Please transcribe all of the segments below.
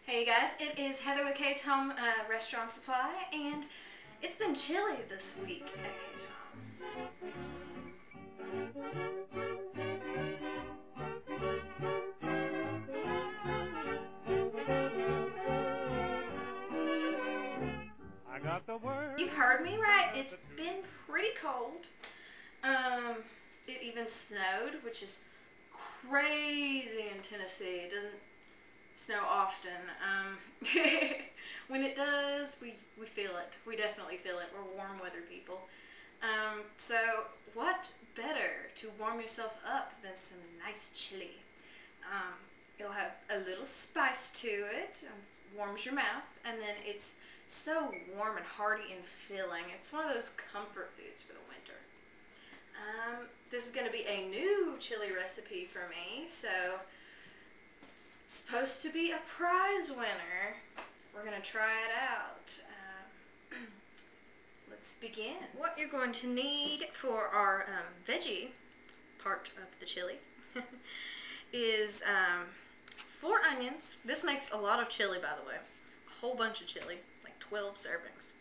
Hey you guys, it is Heather with K-Tom Restaurant Supply, and it's been chilly this week at K-Tom. You've heard me right, it's been pretty cold. It even snowed, which is crazy in Tennessee. It doesn't snow often. When it does, we feel it. We definitely feel it. We're warm weather people. So what better to warm yourself up than some nice chili? It'll have a little spice to it. It warms your mouth, and then it's so warm and hearty and filling. It's one of those comfort foods for the winter. This is going to be a new chili recipe for me, so it's supposed to be a prize winner. We're going to try it out. Let's begin. What you're going to need for our veggie part of the chili is 4 onions. This makes a lot of chili, by the way. A whole bunch of chili, like 12 servings.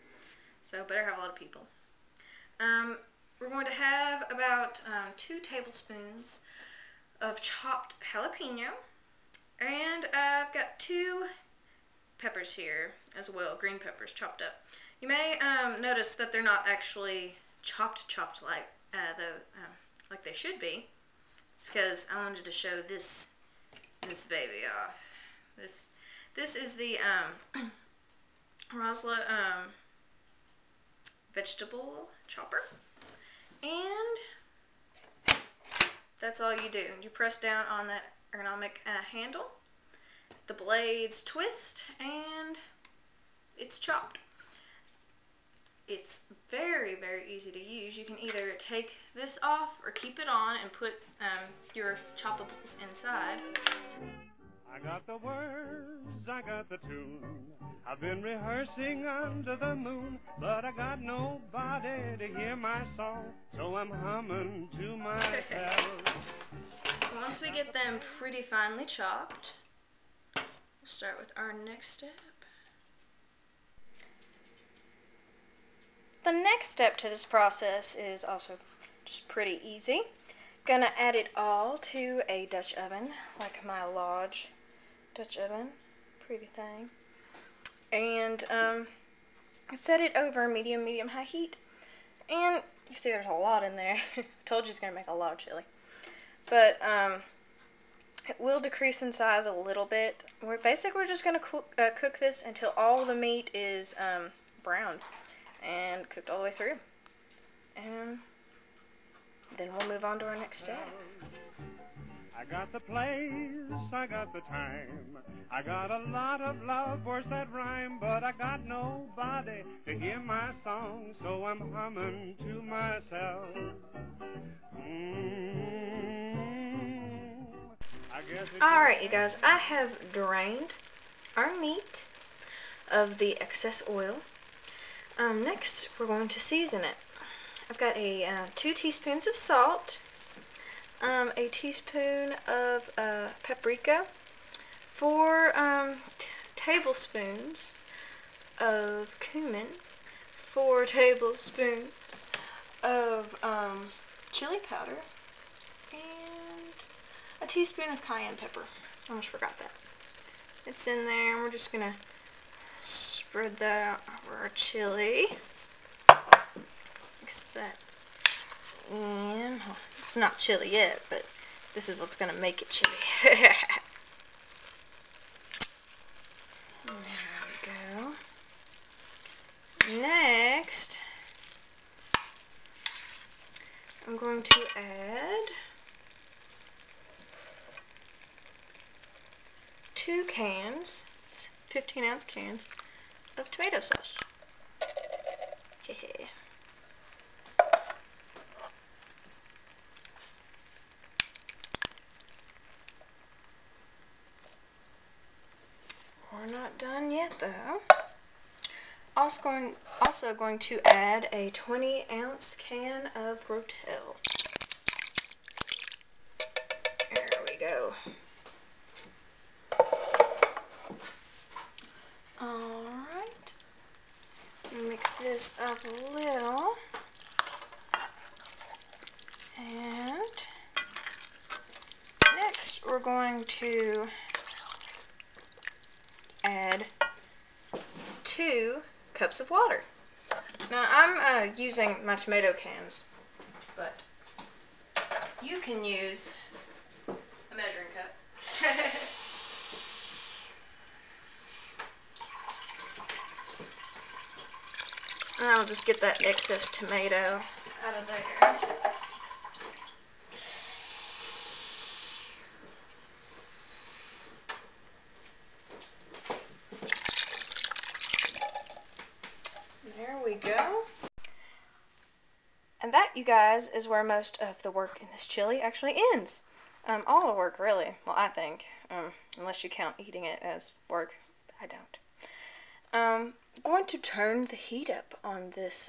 So better have a lot of people. We're going to have about 2 tablespoons of chopped jalapeno. And I've got 2 peppers here as well, green peppers chopped up. You may notice that they're not actually chopped like like they should be. It's because I wanted to show this baby off. This is the Rosle vegetable chopper, and that's all you do. You press down on that ergonomic handle, the blades twist, and it's chopped. It's very, very easy to use. You can either take this off or keep it on and put your choppables inside. I got the words, I got the tune. I've been rehearsing under the moon, but I got nobody to hear my song, so I'm humming to myself. Once we get them pretty finely chopped, we'll start with our next step. The next step to this process is also just pretty easy. Gonna add it all to a Dutch oven, like my Lodge Dutch oven, pretty thing. And set it over medium high heat. And you see there's a lot in there. I told you it's gonna make a lot of chili. But it will decrease in size a little bit. We're just gonna cook this until all the meat is browned and cooked all the way through. And then we'll move on to our next step. I got the place, I got the time, I got a lot of love, words that rhyme, but I got nobody to hear my song, so I'm humming to myself. Alright, you guys, I have drained our meat of the excess oil. Next, we're going to season it. I've got a 2 teaspoons of salt, a teaspoon of paprika, 4 tablespoons of cumin, 4 tablespoons of chili powder, and a teaspoon of cayenne pepper. Almost forgot that. It's in there, and we're just going to spread that over our chili. Mix that in. It's not chili yet, but this is what's going to make it chili. There we go. Next, I'm going to add 2 cans, 15-ounce cans, of tomato sauce. We're not done yet, though. Also going to add a 20-ounce can of rotel. There we go. this up a little. And next we're going to add 2 cups of water. Now I'm using my tomato cans, but you can use a measuring cup. And I'll just get that excess tomato out of there. There we go. And that, you guys, is where most of the work in this chili actually ends. All the work, really. Well, I think. Unless you count eating it as work. I don't. I'm going to turn the heat up on this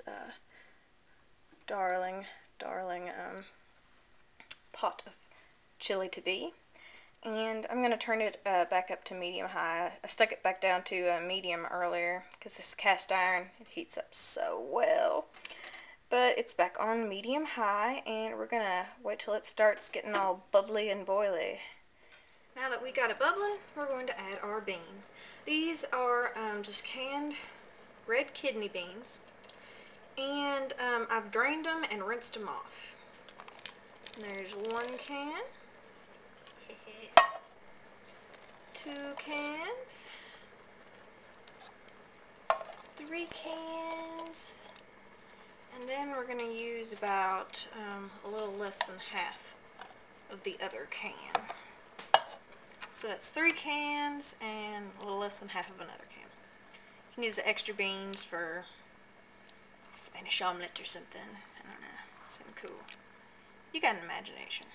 darling pot of chili to be. And I'm going to turn it back up to medium-high. I stuck it back down to medium earlier because this cast iron, it heats up so well. But it's back on medium-high, and we're going to wait till it starts getting all bubbly and boily. Now that we got it bubbling, we're going to add our beans. These are just canned red kidney beans. And I've drained them and rinsed them off. There's 1 can. 2 cans. 3 cans. And then we're going to use about a little less than half of the other can. So that's 3 cans and a little less than half of another can. You can use the extra beans for Spanish omelet or something. I don't know. Something cool. You got an imagination.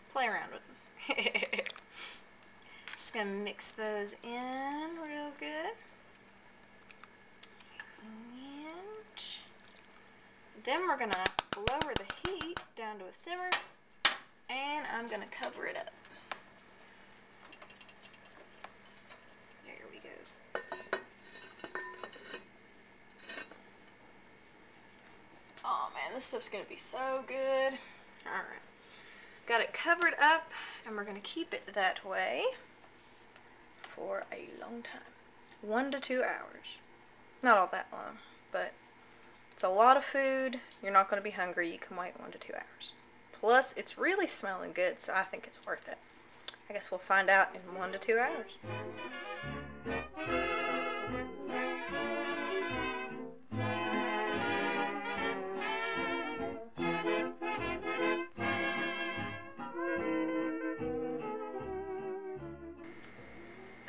Play around with them. Just going to mix those in real good. And then we're going to lower the heat down to a simmer. And I'm going to cover it up. There we go. Oh man, this stuff's going to be so good. Alright. Got it covered up, and we're going to keep it that way for a long time. 1 to 2 hours. Not all that long, but it's a lot of food. You're not going to be hungry. You can wait 1 to 2 hours. Plus, it's really smelling good, so I think it's worth it. I guess we'll find out in 1 to 2 hours.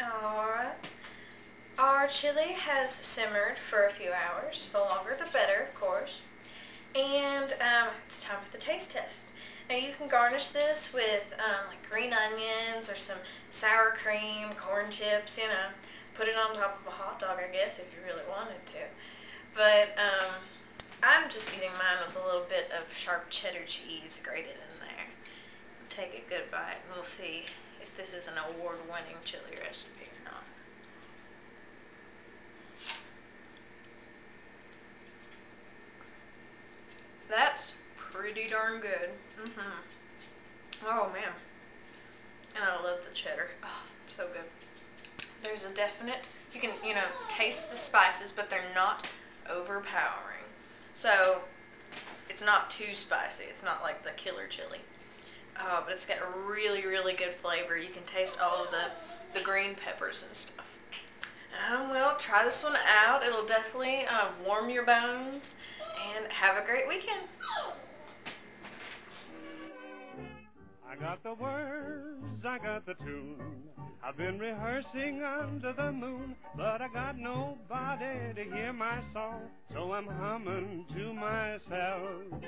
Alright. Our chili has simmered for a few hours. The longer the better, of course. And it's time for the taste test. Now you can garnish this with like green onions or some sour cream, corn chips, you know. Put it on top of a hot dog, I guess, if you really wanted to. But I'm just eating mine with a little bit of sharp cheddar cheese grated in there. Take a good bite and we'll see if this is an award-winning chili recipe or not. That's pretty darn good. Oh man. And I love the cheddar. Oh, so good. There's a definite, you can, you know, taste the spices, but they're not overpowering. So, it's not too spicy. It's not like the killer chili. But it's got a really, really good flavor. You can taste all of the green peppers and stuff. Well, try this one out. It'll definitely warm your bones. And have a great weekend. I got the words, I got the tune. I've been rehearsing under the moon, but I got nobody to hear my song, so I'm humming to myself.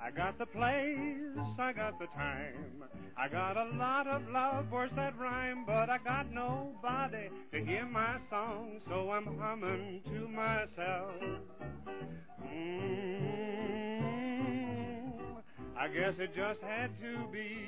I got the place, I got the time. I got a lot of love, words that rhyme, but I got nobody to hear my song, so I'm humming to myself. I guess it just had to be.